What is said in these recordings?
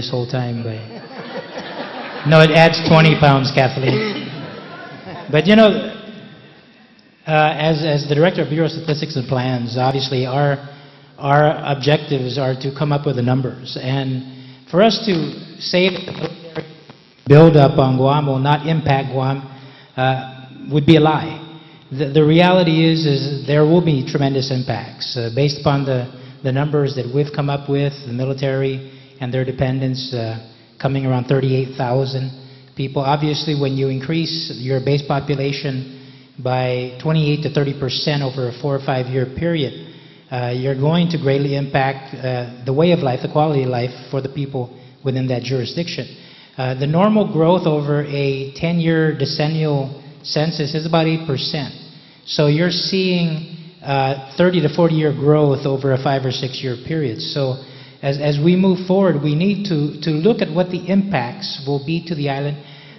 this whole time, but no, it adds 20 pounds, Kathleen. But you know, as the Director of Bureau of Statistics and Plans, obviously our objectives are to come up with the numbers. And for us to say that the military buildup on Guam will not impact Guam would be a lie. The reality is there will be tremendous impacts based upon the numbers that we've come up with, the military and their dependents coming around 38,000 people. Obviously, when you increase your base population by 28 to 30% over a 4 or 5 year period, you're going to greatly impact the way of life, the quality of life for the people within that jurisdiction. The normal growth over a 10-year decennial census is about 8%. So you're seeing 30 to 40-year growth over a 5 or 6 year period. So as we move forward, we need to look at what the impacts will be to the island,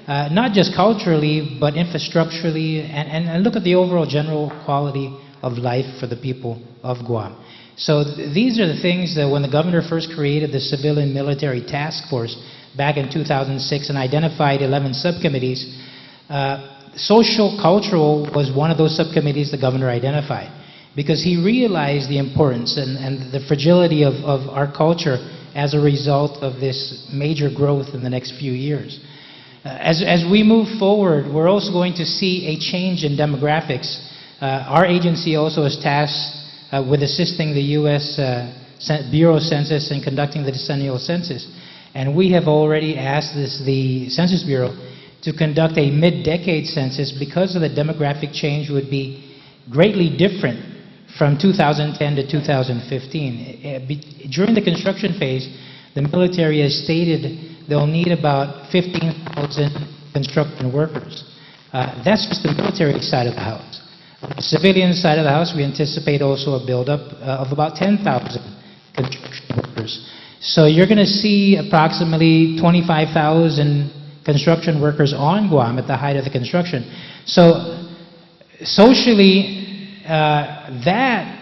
not just culturally, but infrastructurally, and look at the overall general quality of life for the people of Guam. So these are the things that when the governor first created the Civilian Military Task Force back in 2006 and identified 11 subcommittees, social cultural was one of those subcommittees the governor identified, because he realized the importance and the fragility of our culture as a result of this major growth in the next few years. As we move forward, we're also going to see a change in demographics. Our agency also is tasked with assisting the U.S. Bureau of Census in conducting the decennial census. And we have already asked the Census Bureau to conduct a mid-decade census because of the demographic change would be greatly different from 2010 to 2015. During the construction phase, the military has stated they'll need about 15,000 construction workers. That's just the military side of the house. On the civilian side of the house, we anticipate also a buildup of about 10,000 construction workers. So you're going to see approximately 25,000 construction workers on Guam at the height of the construction. So socially, that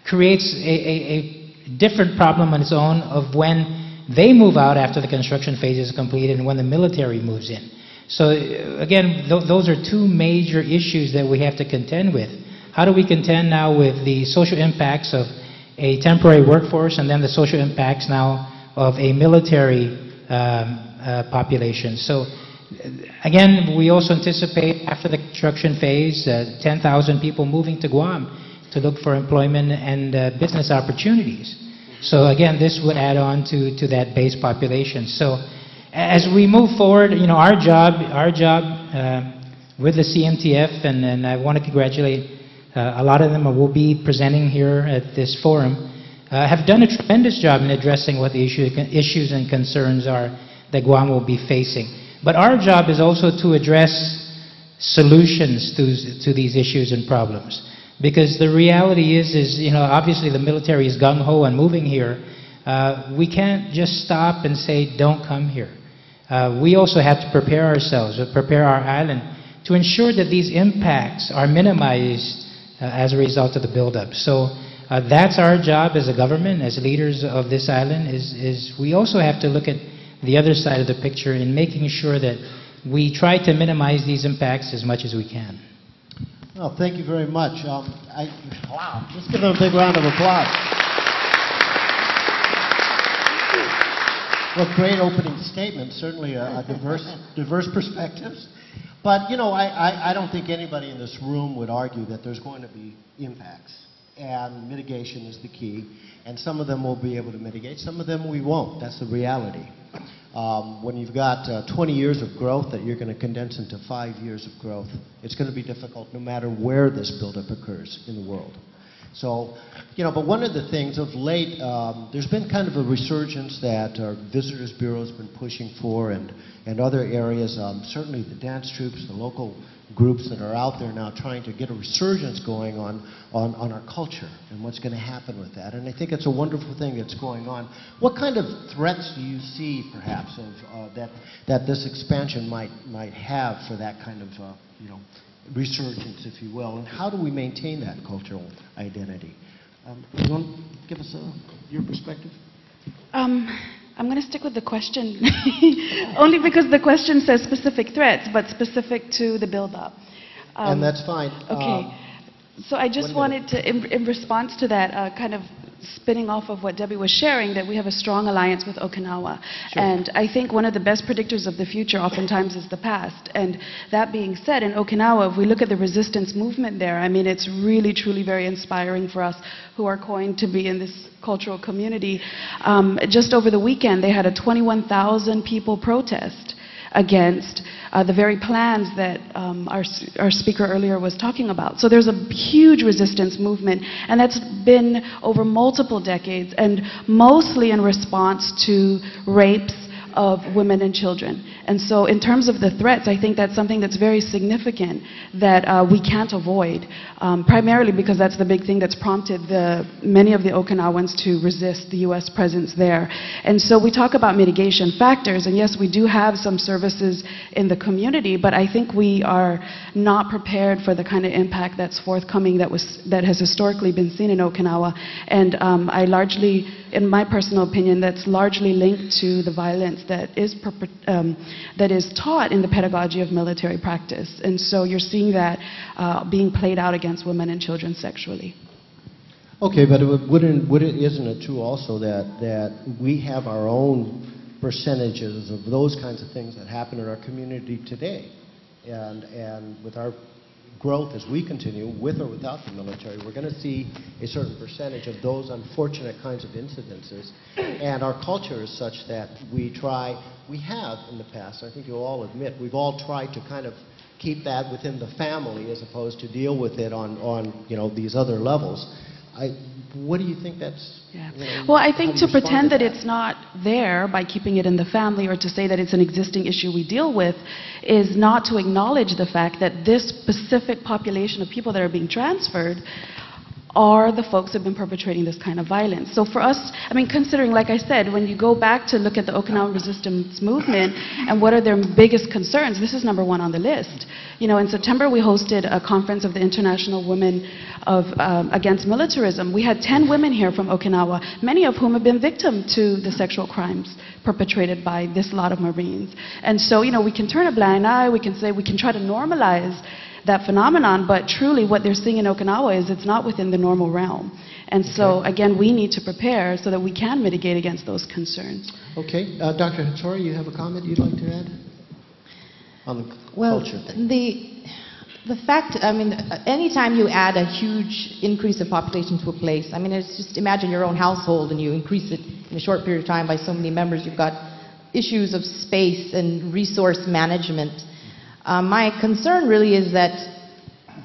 creates a different problem on its own of when they move out after the construction phase is completed and when the military moves in. So again, those are two major issues that we have to contend with. How do we contend now with the social impacts of a temporary workforce and then the social impacts now of a military population? So again, we also anticipate after the construction phase 10,000 people moving to Guam to look for employment and business opportunities. So again, this would add on to that base population. So as we move forward, you know, our job with the CMTF, and I want to congratulate a lot of them who will be presenting here at this forum, have done a tremendous job in addressing what the issues and concerns are that Guam will be facing. But our job is also to address solutions to these issues and problems. Because the reality is, you know, obviously the military is gung-ho on moving here. We can't just stop and say, don't come here. We also have to prepare ourselves, prepare our island to ensure that these impacts are minimized as a result of the buildup. So that's our job as a government, as leaders of this island, is we also have to look at the other side of the picture in making sure that we try to minimize these impacts as much as we can. Well, thank you very much. Wow, let's give them a big round of applause. What great opening statement, certainly a diverse perspectives. But, you know, I don't think anybody in this room would argue that there's going to be impacts. And mitigation is the key. And some of them we'll be able to mitigate, some of them we won't. That's the reality. When you've got 20 years of growth that you're going to condense into 5 years of growth, it's going to be difficult no matter where this buildup occurs in the world. So, you know, but one of the things of late, there's been kind of a resurgence that our Visitors Bureau has been pushing for, and other areas, certainly the dance troops, the local groups that are out there now trying to get a resurgence going on our culture and what's going to happen with that. And I think it's a wonderful thing that's going on. What kind of threats do you see, perhaps, of that this expansion might have for that kind of, you know, resurgence, if you will, and how do we maintain that cultural identity? You want to give us your perspective? I'm going to stick with the question, only because the question says specific threats, but specific to the build-up. And that's fine. Okay. So I just wanted to, in response to that, kind of spinning off of what Debbie was sharing, that we have a strong alliance with Okinawa. Sure. And I think one of the best predictors of the future oftentimes is the past. And that being said, in Okinawa, if we look at the resistance movement there, I mean, it's really, truly very inspiring for us who are going to be in this cultural community. Just over the weekend, they had a 21,000 people protest against the very plans that our speaker earlier was talking about. So there's a huge resistance movement, and that's been over multiple decades, and mostly in response to rapes of women and children. And so in terms of the threats, I think that's something that's very significant that we can't avoid, primarily because that's the big thing that's prompted many of the Okinawans to resist the U.S. presence there. And so we talk about mitigation factors, and yes, we do have some services in the community, but I think we are not prepared for the kind of impact that's forthcoming that has historically been seen in Okinawa. And I largely, in my personal opinion, that's largely linked to the violence that is taught in the pedagogy of military practice. And so you're seeing that being played out against women and children sexually. Okay, but isn't it true also that we have our own percentages of those kinds of things that happen in our community today? And with our growth as we continue, with or without the military, we're going to see a certain percentage of those unfortunate kinds of incidences. And our culture is such that we have in the past, I think you'll all admit, we've all tried to kind of keep that within the family as opposed to deal with it on these other levels. What do you think that's... Yeah. Well, I think to pretend that it's not there by keeping it in the family, or to say that it's an existing issue we deal with, is not to acknowledge the fact that this specific population of people that are being transferred are the folks who have been perpetrating this kind of violence. So for us, I mean, considering, like I said, when you go back to look at the Okinawan resistance movement and what are their biggest concerns, this is number one on the list. You know, in September we hosted a conference of the International Women Against Militarism. We had 10 women here from Okinawa, many of whom have been victim to the sexual crimes perpetrated by this lot of Marines. And so, you know, we can turn a blind eye, we can say, we can try to normalize that phenomenon, but truly what they're seeing in Okinawa is it's not within the normal realm. And so, again, we need to prepare so that we can mitigate against those concerns. Okay. Dr. Hattori, you have a comment you'd like to add on the culture thing? The fact, I mean, anytime you add a huge increase of population to a place, I mean, it's just imagine your own household and you increase it in a short period of time by so many members, you've got issues of space and resource management. My concern really is that,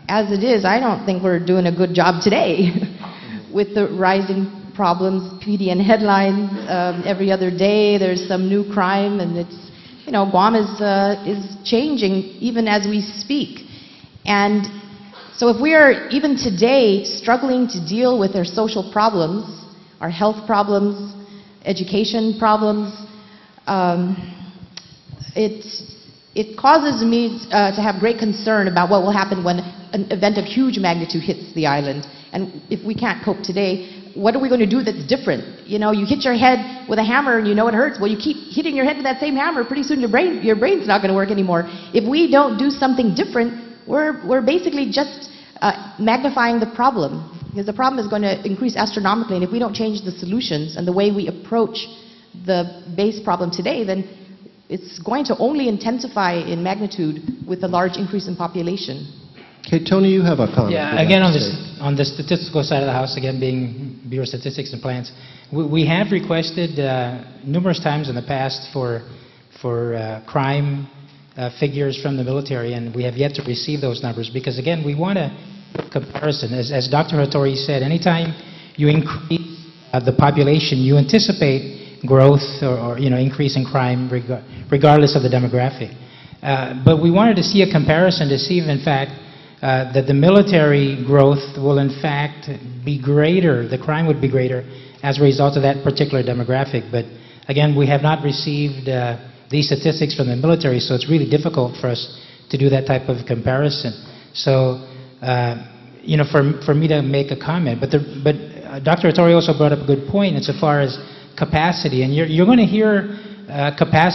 as it is, I don't think we're doing a good job today with the rising problems, PDN headlines, every other day there's some new crime, and it's, you know, Guam is changing even as we speak. And so if we are even today struggling to deal with our social problems, our health problems, education problems, it causes me to have great concern about what will happen when an event of huge magnitude hits the island. And if we can't cope today, what are we going to do that's different? You know, you hit your head with a hammer and you know it hurts. Well, you keep hitting your head with that same hammer, pretty soon your brain's not going to work anymore. If we don't do something different, we're basically just magnifying the problem, because the problem is going to increase astronomically, and if we don't change the solutions and the way we approach the base problem today, then it's going to only intensify in magnitude with a large increase in population. Okay, Tony, you have a comment. Yeah, again, on the statistical side of the house, again being Bureau of Statistics and Plans, we have requested numerous times in the past for crime figures from the military, and we have yet to receive those numbers, because again, we want a comparison. As Dr. Hattori said, anytime you increase the population, you anticipate growth or increase in crime regardless of the demographic. But we wanted to see a comparison to see if in fact that the military growth will in fact be greater, the crime would be greater as a result of that particular demographic. But again, we have not received these statistics from the military, so it's really difficult for us to do that type of comparison. So, for me to make a comment, but Dr. Hattori also brought up a good point insofar as capacity. And you're going to hear capacity